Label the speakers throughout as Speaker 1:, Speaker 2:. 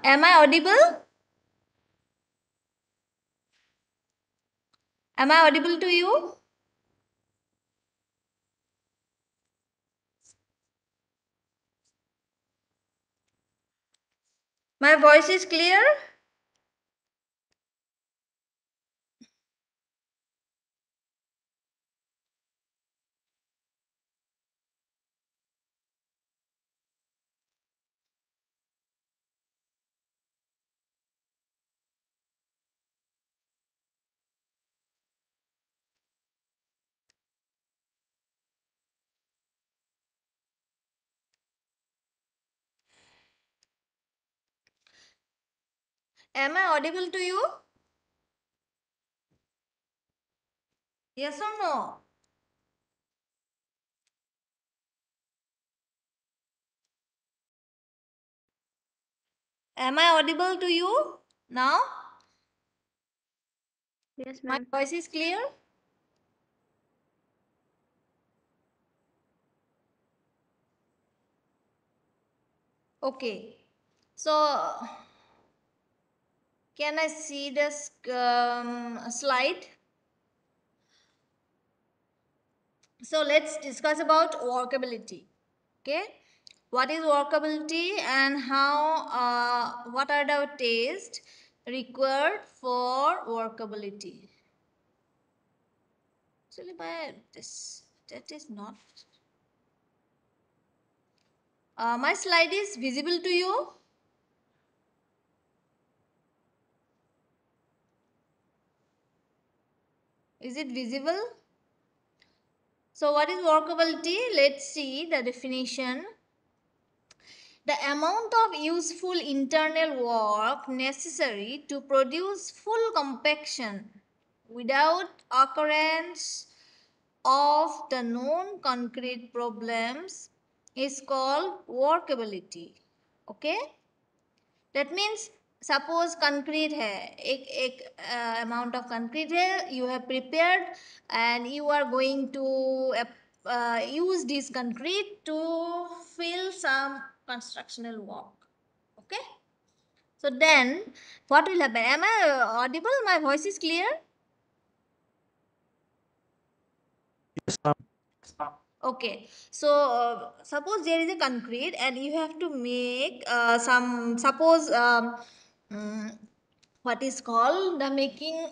Speaker 1: Am I audible? Am I audible to you? My voice is clear? Am I audible to you? Yes or no? Am I audible to you now?
Speaker 2: Yes,
Speaker 1: My
Speaker 2: ma'am.
Speaker 1: voice is clear? Okay. So, can I see this slide? So, let's discuss about workability. Okay. What is workability and how, what are the tastes required for workability? Actually, that is not. My slide is visible to you. Is it visible? So, what is workability? Let's see the definition. The amount of useful internal work necessary to produce full compaction without occurrence of the known concrete problems is called workability. Okay, that means suppose concrete है एक amount of concrete है you have prepared and you are going to use this concrete to fill some constructional work. Okay, so then what will happen? Am I audible? My voice is clear?
Speaker 3: Yes, ma'am.
Speaker 1: Okay, so suppose there is a concrete and you have to make some, suppose mm, what is called the making,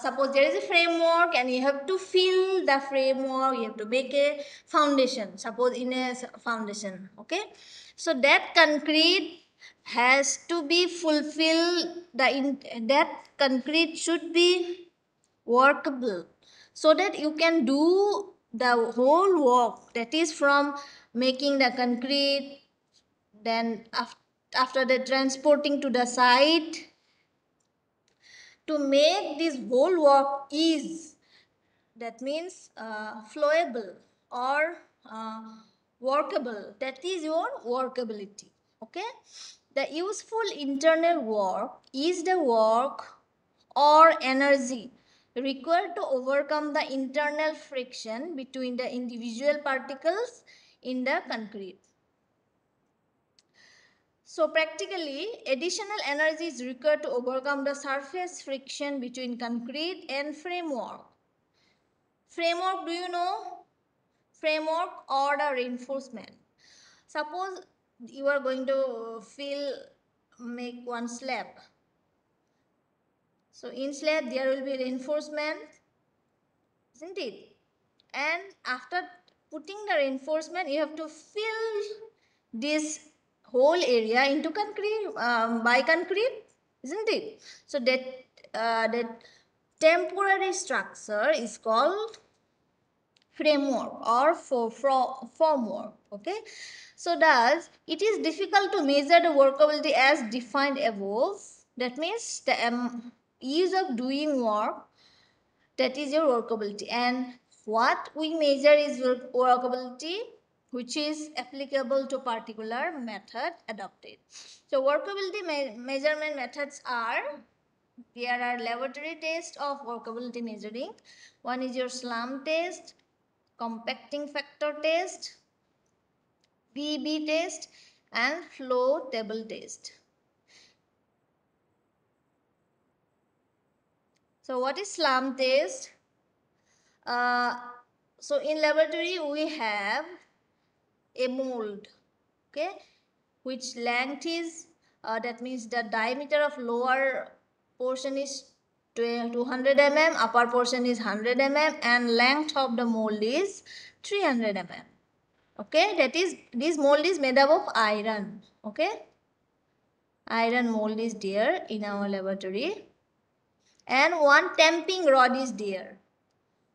Speaker 1: suppose there is a framework and you have to fill the framework, you have to make a foundation, suppose in a foundation. Okay, so that concrete has to be fulfilled, that concrete should be workable so that you can do the whole work, that is from making the concrete, then after the transporting to the site, to make this whole work is, that means flowable or workable, that is your workability. Okay, the useful internal work is the work or energy required to overcome the internal friction between the individual particles in the concrete. So practically, additional energy is required to overcome the surface friction between concrete and framework. Framework, do you know? Framework or the reinforcement. Suppose you are going to make one slab. So in slab there will be reinforcement, isn't it? And after putting the reinforcement, you have to fill this whole area into concrete, by concrete, isn't it? So that temporary structure is called framework or formwork. Okay, so thus it is difficult to measure the workability as defined above. That means the ease of doing work, that is your workability, and what we measure is workability which is applicable to particular method adopted. So workability measurement methods are, there are laboratory tests of workability measuring. One is your slump test, compacting factor test, VB test, and flow table test. So what is slum test? Uh, so in laboratory we have a mold, okay, which length is that means the diameter of lower portion is 200 mm, upper portion is 100 mm, and length of the mold is 300 mm. Okay, that is, this mold is made up of iron. Okay, iron mold is there in our laboratory, and one tamping rod is there.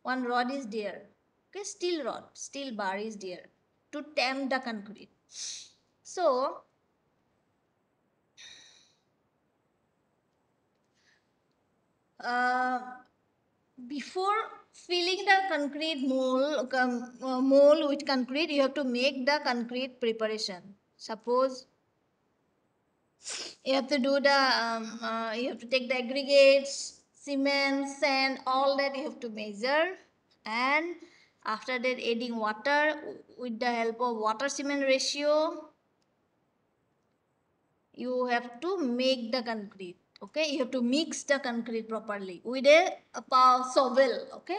Speaker 1: One rod is there. Okay, steel rod, steel bar is there to tamp the concrete. So uh, before filling the concrete mold with concrete, you have to make the concrete preparation. Suppose you have to do the you have to take the aggregates, cement, sand, all that you have to measure, and after that adding water with the help of water cement ratio, you have to make the concrete. Okay, you have to mix the concrete properly with a power shovel. Okay,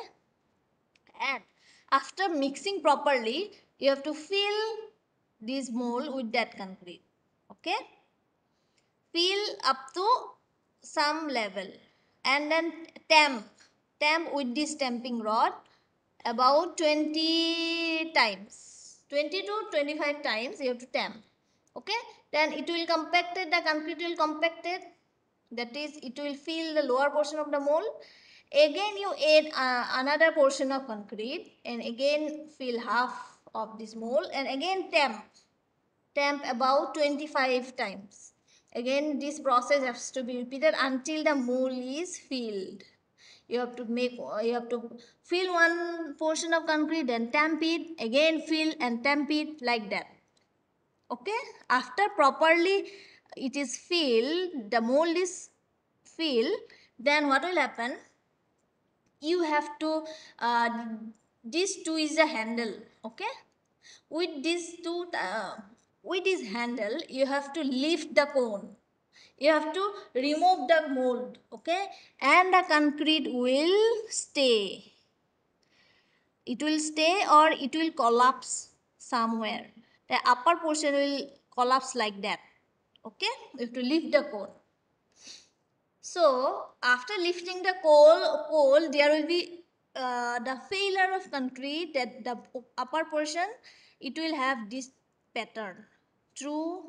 Speaker 1: and after mixing properly, you have to fill this mold with that concrete. Okay, fill up to some level, and then tamp with this tamping rod about 20 times, 20 to 25 times you have to tamp. Okay, then it will compact it, the concrete will compact it, that is it will fill the lower portion of the mold. Again you add another portion of concrete and again fill half of this mold and again tamp about 25 times. Again this process has to be repeated until the mold is filled. You have to fill one portion of concrete, then tamp it, again fill and tamp it, like that. Okay, after properly it is filled, the mold is filled, then what will happen, you have to uh, this two is a handle. Okay, with this two with this handle you have to lift the cone, you have to remove the mold. Okay, and the concrete will stay, it will stay or it will collapse somewhere, the upper portion will collapse like that. Okay, you have to lift the cone. So after lifting the coal, there will be the failure of concrete, that the upper portion it will have this pattern, true,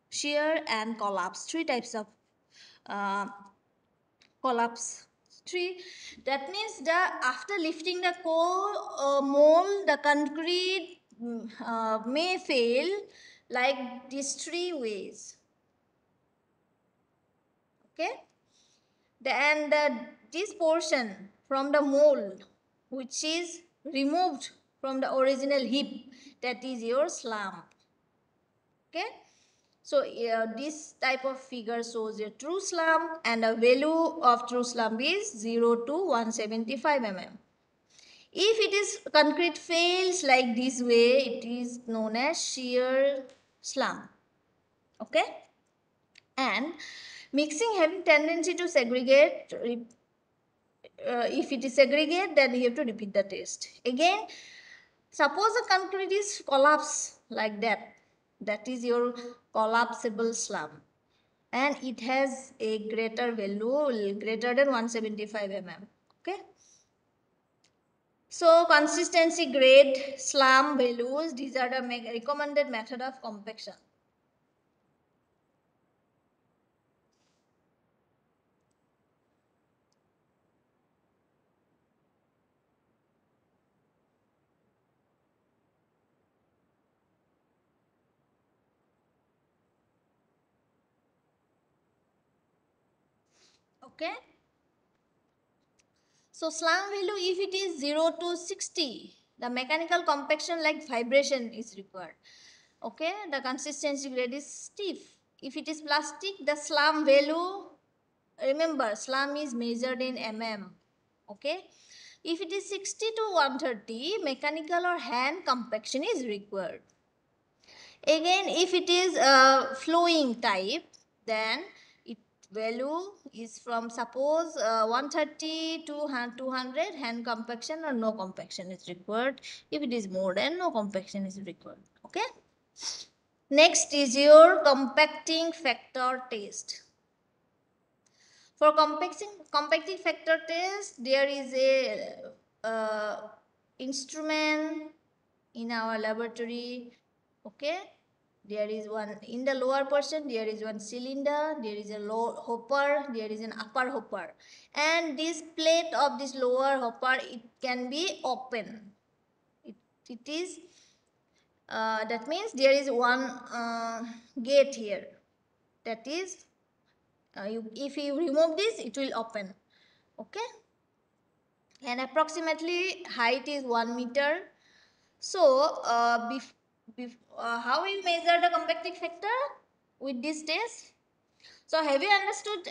Speaker 1: shear, and collapse. Three types of uh, collapse. Three. That means the after lifting the coal mold, the concrete may fail like these three ways. Okay. And this portion from the mold which is removed from the original heap, that is your slump. Okay, so this type of figure shows a true slump, and the value of true slump is 0 to 175 mm. If it is concrete fails like this way, it is known as shear slump. Okay, and mixing having tendency to segregate, if it is segregate, then you have to repeat the test again. Suppose the concrete is collapse like that, that is your collapsible slump, and it has a greater value greater than 175 mm. Okay, so consistency grade slump values, these are the recommended method of compaction. Okay, so slump value, if it is 0 to 60, the mechanical compaction like vibration is required. Okay, the consistency grade is stiff. If it is plastic, the slump value, remember slump is measured in mm. Okay, if it is 60 to 130, mechanical or hand compaction is required. Again, if it is flowing type, then value is from suppose 130 to 200, hand compaction or no compaction is required. If it is more than, no compaction is required. Okay. Next is your compacting factor test. For compacting factor test, there is a instrument in our laboratory. Okay, there is one in the lower portion, there is one cylinder, there is a low hopper, there is an upper hopper, and this plate of this lower hopper, it can be open. It is that means there is one gate here, that is if you remove this, it will open. Okay, and approximately height is 1 meter. So how we measure the compacting factor with this test? So have you understood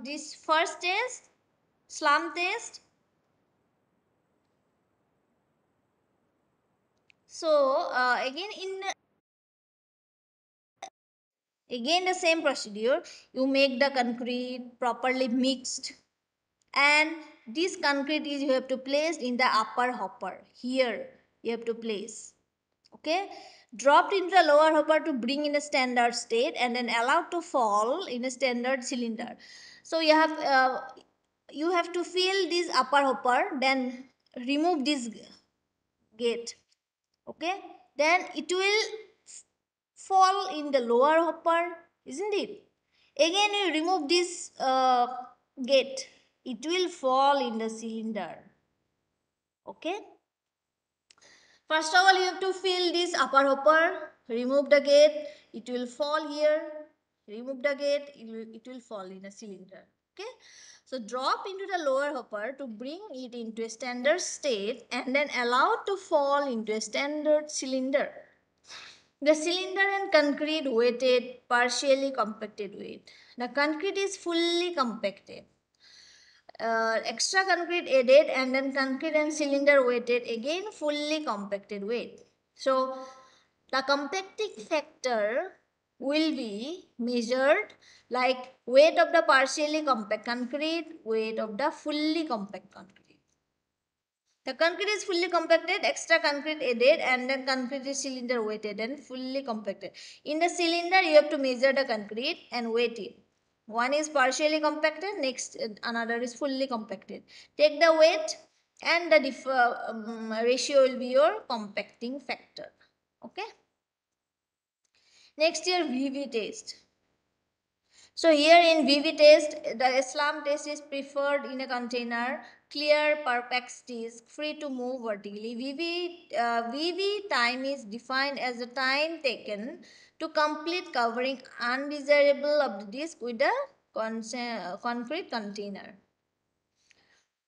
Speaker 1: this first test, slump test? So again the same procedure. You make the concrete properly mixed, and this concrete is you have to place in the upper hopper. Here you have to place. Okay, dropped into the lower hopper to bring in a standard state, and then allowed to fall in a standard cylinder. So you have to fill this upper hopper, then remove this gate. Okay, then it will fall in the lower hopper, isn't it? Again you remove this gate, it will fall in the cylinder. Okay, first of all, you have to fill this upper hopper, remove the gate, it will fall here, remove the gate, it will fall in a cylinder. Okay, so drop into the lower hopper to bring it into a standard state, and then allow it to fall into a standard cylinder. The cylinder and concrete weighted, partially compacted weight. The concrete is fully compacted. Extra concrete added, and then concrete and cylinder weighted, again fully compacted weight. So the compacting factor will be measured like weight of the partially compact concrete, weight of the fully compact concrete. The concrete is fully compacted, extra concrete added, and then concrete is cylinder weighted and fully compacted. In the cylinder, you have to measure the concrete and weight it. One is partially compacted, next another is fully compacted. Take the weight, and the ratio will be your compacting factor. Okay. Next year VV test. So here in VV test, the SLAM test is preferred in a container, clear, perplexity, free to move vertically. VV time is defined as the time taken to complete covering undesirable of the disc with a concrete container.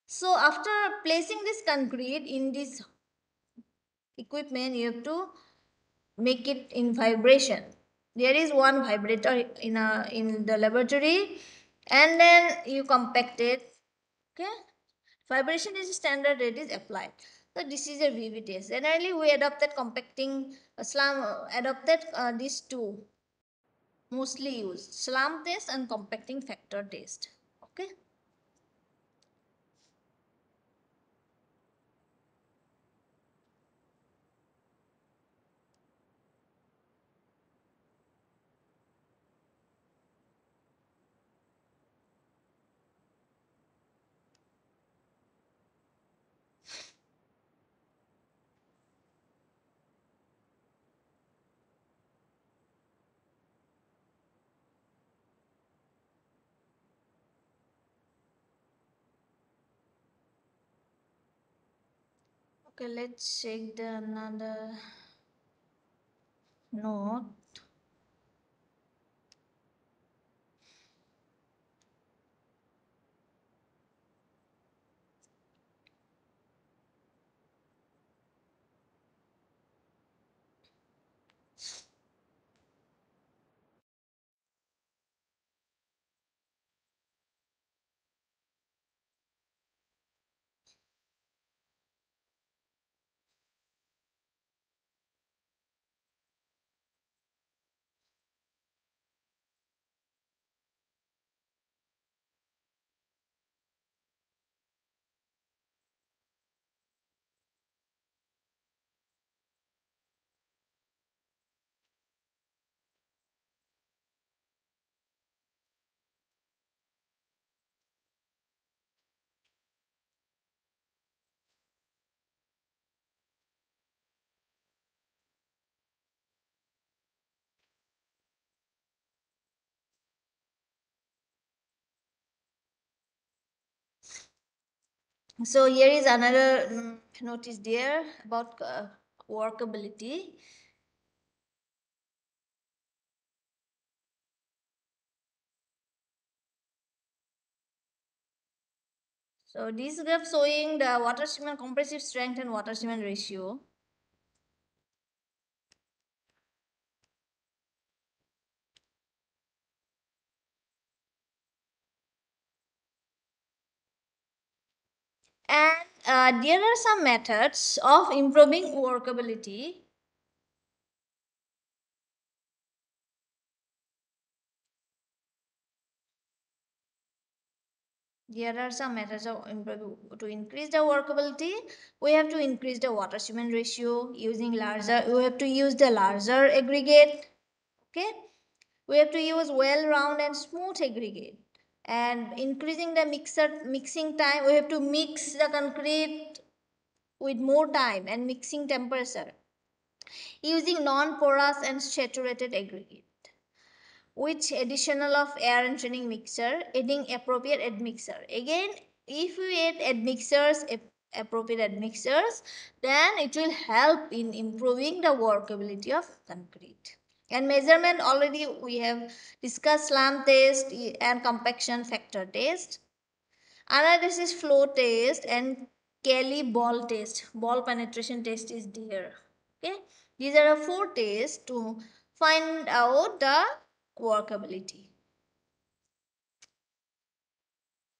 Speaker 1: So after placing this concrete in this equipment, you have to make it in vibration. There is one vibrator in the laboratory, and then you compact it. Okay, vibration is standard rate is applied. So this is a VV test. Generally we adopted compacting adopted these two mostly used, SLAM test and compacting factor test. Okay. Okay, let's check the another note. So here is another notice there about workability. So this graph showing the water cement compressive strength and water cement ratio. And there are some methods of improving workability. There are some methods of to increase the workability. We have to increase the water cement ratio using larger. We have to use the larger aggregate. Okay, we have to use well round and smooth aggregate. And increasing the mixing time, we have to mix the concrete with more time and mixing temperature using non-porous and saturated aggregate. Which additional of air and training mixture, adding appropriate admixture. Again, if we add admixtures, appropriate admixtures, then it will help in improving the workability of concrete. And measurement, already we have discussed SLAM test and compaction factor test. Another test is flow test and Kelly ball test. Ball penetration test is there. Okay, these are the four tests to find out the workability.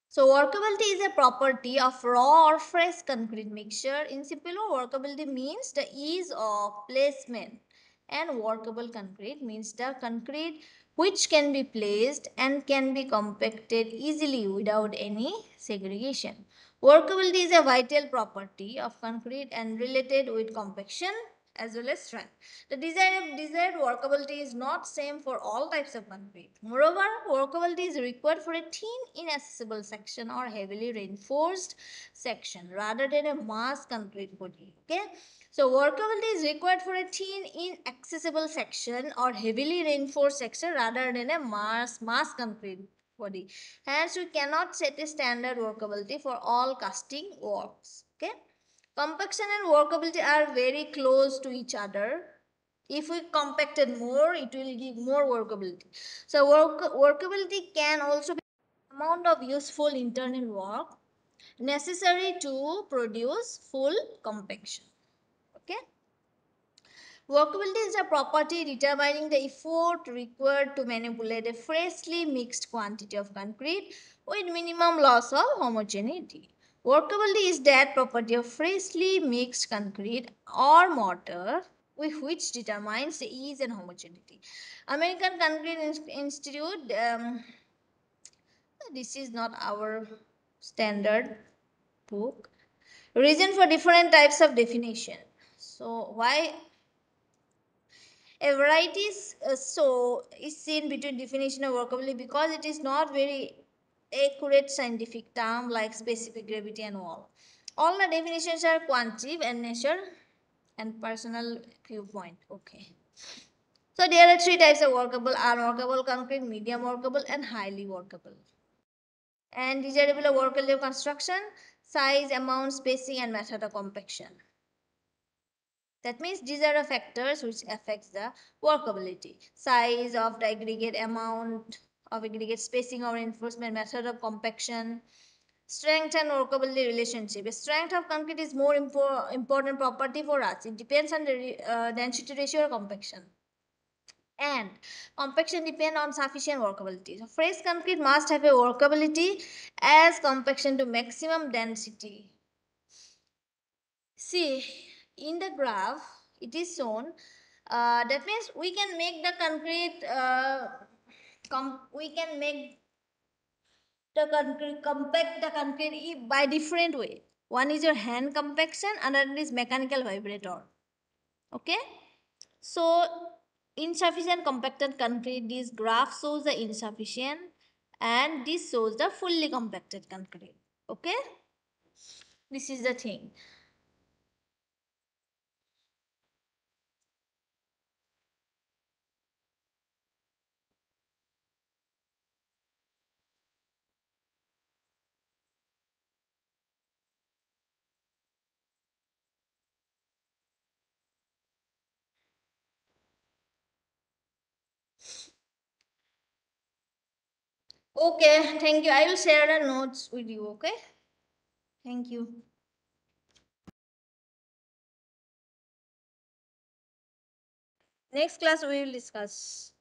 Speaker 1: So workability is a property of raw or fresh concrete mixture. In simple, workability means the ease of placement, and workable concrete means the concrete which can be placed and can be compacted easily without any segregation. Workability is a vital property of concrete and related with compaction as well as strength. The desired workability is not same for all types of concrete. Moreover, workability is required for a thin, inaccessible section or heavily reinforced section rather than a mass concrete body. Okay, so workability is required for a thin, inaccessible section or heavily reinforced section rather than a mass concrete body. Hence, we cannot set a standard workability for all casting works. Okay. Compaction and workability are very close to each other. If we compacted more, it will give more workability. So workability can also be amount of useful internal work necessary to produce full compaction. Okay. Workability is a property determining the effort required to manipulate a freshly mixed quantity of concrete with minimum loss of homogeneity. Workability is that property of freshly mixed concrete or mortar which determines the ease and homogeneity. American Concrete Institute, this is not our standard book. Reason for different types of definition. So why a variety is seen between definition of workability because it is not very accurate scientific term like specific gravity and all. All the definitions are quantitative and nature and personal viewpoint. Okay. So there are three types of workable: unworkable concrete, medium workable, and highly workable. And desirable workable construction, size, amount, spacing, and method of compaction. That means these are the factors which affects the workability. Size of the aggregate, amount of aggregate, spacing or reinforcement, method of compaction, strength and workability relationship. Strength of concrete is more important property for us. It depends on the density ratio or compaction. And compaction depend on sufficient workability. So fresh concrete must have a workability as compaction to maximum density. See, in the graph, it is shown. That means we can make the concrete. We can make the concrete compact the concrete by different way. One is your hand compaction, another is mechanical vibrator. Okay. So insufficient compacted concrete. This graph shows the insufficient, and this shows the fully compacted concrete. Okay. This is the thing. Okay, thank you. I will share the notes with you. Okay, thank you. Next class we will discuss.